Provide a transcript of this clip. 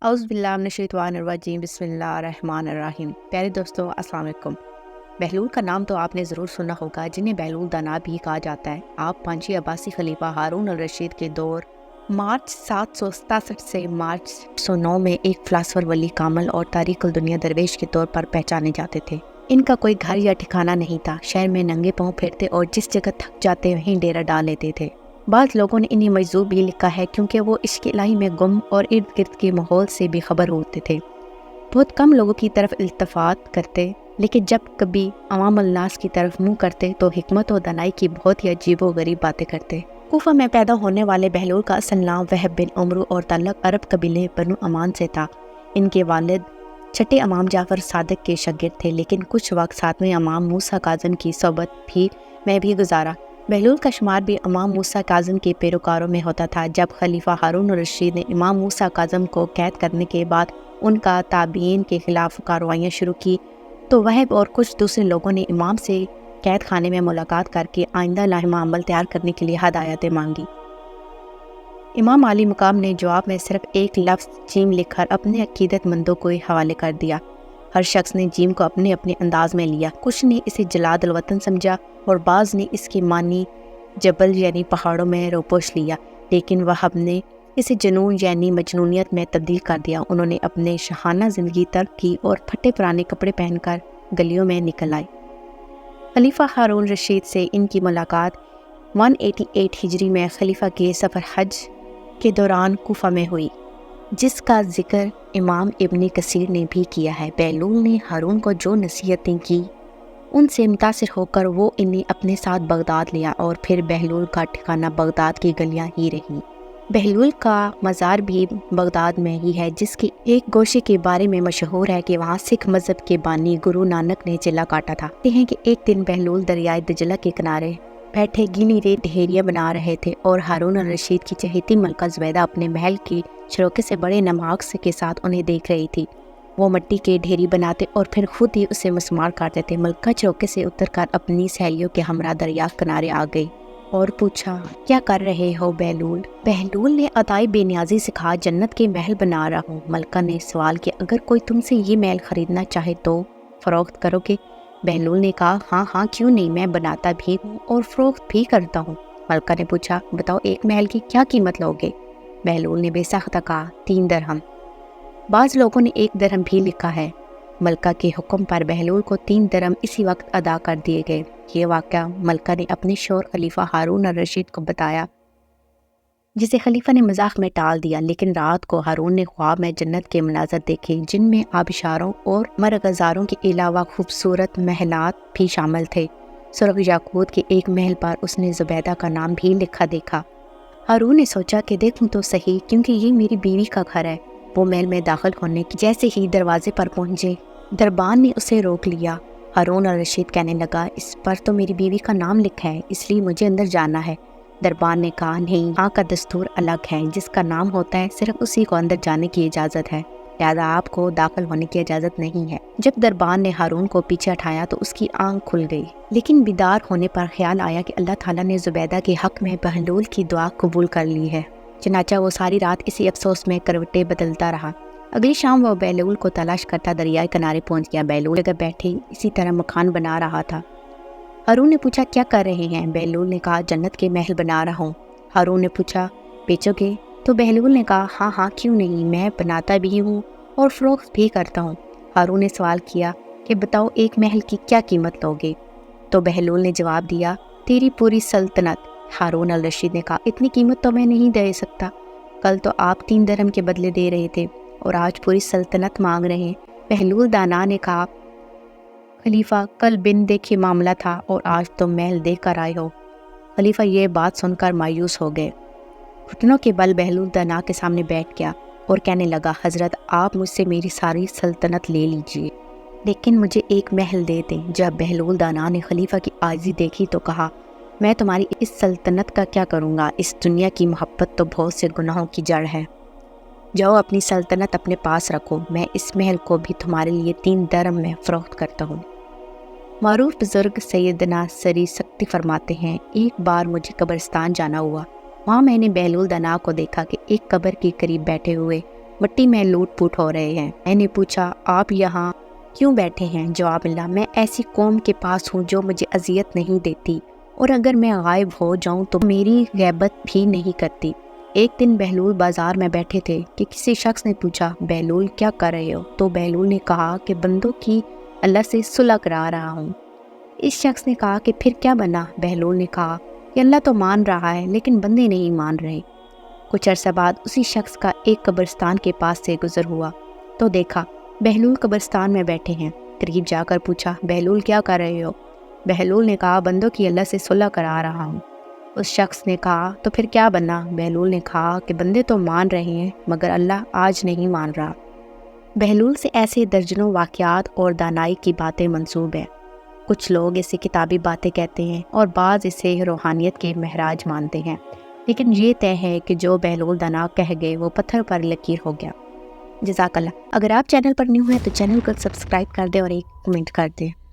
اعوذ باللہ من الشیطان الرجیم بسم اللہ الرحمن الرحیم۔ پیارے دوستو السلام علیکم۔ بہلول کا نام تو آپ نے ضرور سنا ہوگا، جنہیں بہلول دانا بھی کہا جاتا ہے۔ آپ پانچویں عباسی خلیفہ ہارون الرشید کے دور مارچ 767 سے مارچ 809 میں ایک فلاسفر ولی کامل اور تاریخ الدنیا درویش کے طور پر پہچانے جاتے تھے۔ ان کا کوئی گھر یا ٹھکانہ نہیں تھا، شہر میں ننگے پاؤں پھرتے اور جس جگہ تھک جاتے وہیں ڈیرا ڈال لیتے تھے۔ بعض لوگوں نے انہیں مجذوب بھی لکھا ہے کیونکہ وہ عشق الہی میں گم اور ارد گرد کے ماحول سے بے خبر ہوتے تھے۔ بہت کم لوگوں کی طرف التفات کرتے، لیکن جب کبھی عوام الناس کی طرف منہ کرتے تو حکمت و دانائی کی بہت ہی عجیب و غریب باتیں کرتے۔ کوفہ میں پیدا ہونے والے بہلول کا اصل نام وہب بن عمرو اور تعلق عرب قبیلے بنو امان سے تھا۔ ان کے والد چھٹے امام جعفر صادق کے شاگرد تھے، لیکن کچھ وقت ساتویں امام موسیٰ کاظم کی صحبت میں بھی گزارا۔ بہلول کا شمار بھی امام موسیٰ کاظم کے پیروکاروں میں ہوتا تھا۔ جب خلیفہ ہارون الرشید نے امام موسیٰ کاظم کو قید کرنے کے بعد ان کا تابعین کے خلاف کارروائیاں شروع کی تو وہب اور کچھ دوسرے لوگوں نے امام سے قید خانے میں ملاقات کر کے آئندہ لاہمہ عمل تیار کرنے کے لیے ہدایتیں مانگی۔ امام عالی مقام نے جواب میں صرف ایک لفظ جیم لکھ کر اپنے عقیدت مندوں کو حوالے کر دیا۔ ہر شخص نے جیم کو اپنے انداز میں لیا۔ کچھ نے اسے جلاد الوطن سمجھا اور بعض نے اس کے معنی جبل یعنی پہاڑوں میں روپوش لیا، لیکن وہب نے اسے جنون یعنی مجنونیت میں تبدیل کر دیا۔ انہوں نے اپنے شاہانہ زندگی ترک کی اور پھٹے پرانے کپڑے پہن کر گلیوں میں نکل آئے۔ خلیفہ ہارون رشید سے ان کی ملاقات 188 ہجری میں خلیفہ کے سفر حج کے دوران کوفہ میں ہوئی، جس کا ذکر امام ابن کثیر نے بھی کیا ہے۔ بہلول نے ہارون کو جو نصیحتیں کی ان سے متاثر ہو کر وہ انہیں اپنے ساتھ بغداد لیا اور پھر بہلول کا ٹھکانہ بغداد کی گلیاں ہی رہی۔ بہلول کا مزار بھی بغداد میں ہی ہے، جس کی ایک گوشے کے بارے میں مشہور ہے کہ وہاں سکھ مذہب کے بانی گرو نانک نے چلا کاٹا تھا۔ کہتے ہیں کہ ایک دن بہلول دریائے دجلہ کے کنارے بیٹھے گیلی ریت ڈھیریاں بنا رہے تھے اور ہارون الرشید کی چہیتی ملکہ زبیدہ اپنے محل کی شروکے سے بڑے نماغ کے ساتھ انہیں دیکھ رہی تھی۔ وہ مٹی کے ڈھیری بناتے اور پھر خود ہی اسے مسمار کاٹتے تھے۔ ملکہ چوکے سے اتر کر اپنی سہیلیوں کے ہمراہ دریا کنارے آ گئی اور پوچھا، کیا کر رہے ہو بہلول؟ بہلول نے ادائی بے نیازی سے کہا، جنت کے محل بنا رہا ہوں۔ ملکہ نے سوال کیا، اگر کوئی تم سے یہ محل خریدنا چاہے تو فروخت کرو گے؟ بہلول نے کہا، ہاں ہاں کیوں نہیں، میں بناتا بھی ہوں اور فروخت بھی کرتا ہوں۔ ملکہ نے پوچھا، بتاؤ ایک محل کی کیا قیمت لوگے؟ بہلول نے بے ساختہ کہا، 3 درہم۔ بعض لوگوں نے 1 درہم بھی لکھا ہے۔ ملکہ کے حکم پر بہلول کو 3 درہم اسی وقت ادا کر دیے گئے۔ یہ واقعہ ملکہ نے اپنے شوہر خلیفہ ہارون الرشید کو بتایا، جسے خلیفہ نے مذاق میں ٹال دیا، لیکن رات کو ہارون نے خواب میں جنت کے مناظر دیکھے، جن میں آبشاروں اور مرغزاروں کے علاوہ خوبصورت محلات بھی شامل تھے۔ سرخ یاقوت کے ایک محل پر اس نے زبیدہ کا نام بھی لکھا دیکھا۔ ہارون نے سوچا کہ دیکھوں تو صحیح، کیونکہ یہ میری بیوی کا گھر ہے۔ وہ محل میں داخل ہونے کی جیسے ہی دروازے پر پہنچے، دربان نے اسے روک لیا۔ ہارون الرشید کہنے لگا، اس پر تو میری بیوی کا نام لکھا ہے، اس لیے مجھے اندر جانا ہے۔ دربان نے کہا، نہیں، یہاں کا دستور الگ ہے، جس کا نام ہوتا ہے صرف اسی کو اندر جانے کی اجازت ہے، لہذا آپ کو داخل ہونے کی اجازت نہیں ہے۔ جب دربان نے ہارون کو پیچھے ہٹایا تو اس کی آنکھ کھل گئی، لیکن بیدار ہونے پر خیال آیا کہ اللہ تعالیٰ نے زبیدہ کے حق میں بہلول کی دعا قبول کر لی ہے۔ چنانچہ وہ ساری رات اسی افسوس میں کروٹیں بدلتا رہا۔ اگلی شام وہ بہلول کو تلاش کرتا دریائے کنارے پہنچ گیا۔ بہلول جگہ بیٹھے اسی طرح مکان بنا رہا تھا۔ ہارون نے پوچھا، کیا کر رہے ہیں؟ بہلول نے کہا، جنت کے محل بنا رہا ہوں۔ ہارون نے پوچھا، بیچو گے؟ تو بہلول نے کہا، ہاں ہاں کیوں نہیں، میں بناتا بھی ہوں اور فروخت بھی کرتا ہوں۔ ہارون نے سوال کیا کہ بتاؤ ایک محل کی کیا قیمت لوگے؟ تو بہلول نے جواب دیا، تیری پوری سلطنت۔ ہارون الرشید نے کہا، اتنی قیمت تو میں نہیں دے سکتا، کل تو آپ 3 درہم کے بدلے دے رہے تھے اور آج پوری سلطنت مانگ رہے ہیں۔ بہلول دانا نے کہا، خلیفہ کل بن دیکھے معاملہ تھا اور آج تم محل دیکھ کر آئے ہو۔ خلیفہ یہ بات سن کر مایوس ہو گئے۔ گھٹنوں کے بل بہلول دانا کے سامنے بیٹھ گیا اور کہنے لگا، حضرت آپ مجھ سے میری ساری سلطنت لے لیجئے، لیکن مجھے ایک محل دے دیں۔ جب بہلول دانا نے خلیفہ کی عاجزی دیکھی تو کہا، میں تمہاری اس سلطنت کا کیا کروں گا؟ اس دنیا کی محبت تو بہت سے گناہوں کی جڑ ہے۔ جاؤ اپنی سلطنت اپنے پاس رکھو، میں اس محل کو بھی تمہارے لیے 3 درہم میں فروخت کرتا ہوں۔ معروف بزرگ سیدنا سری سکتی فرماتے ہیں، ایک بار مجھے قبرستان جانا ہوا۔ وہاں میں نے بہلول دانا کو دیکھا کہ ایک قبر کے قریب بیٹھے ہوئے مٹی میں لوٹ پوٹ ہو رہے ہیں۔ میں نے پوچھا آپ یہاں کیوں بیٹھے ہیں؟ جواب ملا میں ایسی قوم کے پاس ہوں جو مجھے اذیت نہیں دیتی اور اگر میں غائب ہو جاؤں تو میری غیبت بھی نہیں کرتی۔ ایک دن بہلول بازار میں بیٹھے تھے کہ کسی شخص نے پوچھا بہلول کیا کر رہے ہو؟ تو بہلول نے کہا کہ بندوں کی اللہ سے صلح کرا رہا ہوں۔ اس شخص نے کہا کہ پھر کیا بنا؟ بہلول نے کہا کہ اللہ تو مان رہا ہے لیکن بندے نہیں مان رہے۔ کچھ عرصہ بعد اسی شخص کا ایک قبرستان کے پاس سے گزر ہوا تو دیکھا بہلول قبرستان میں بیٹھے ہیں۔ قریب جا کر پوچھا بہلول کیا کر رہے ہو؟ بہلول نے کہا بندوں کی اللہ سے صلح کرا رہا ہوں۔ اس شخص نے کہا تو پھر کیا بنا؟ بہلول نے کہا کہ بندے تو مان رہے ہیں مگر اللہ آج نہیں مان رہا۔ بہلول سے ایسے درجنوں واقعات اور دانائی کی باتیں منسوب ہیں۔ کچھ لوگ اسے کتابی باتیں کہتے ہیں اور بعض اسے روحانیت کے معراج مانتے ہیں، لیکن یہ طے ہے کہ جو بہلول دانا کہہ گئے وہ پتھر پر لکیر ہو گیا۔ جزاک اللہ۔ اگر آپ چینل پر نیو ہیں تو چینل کو سبسکرائب کر دیں اور ایک کمنٹ کر دیں۔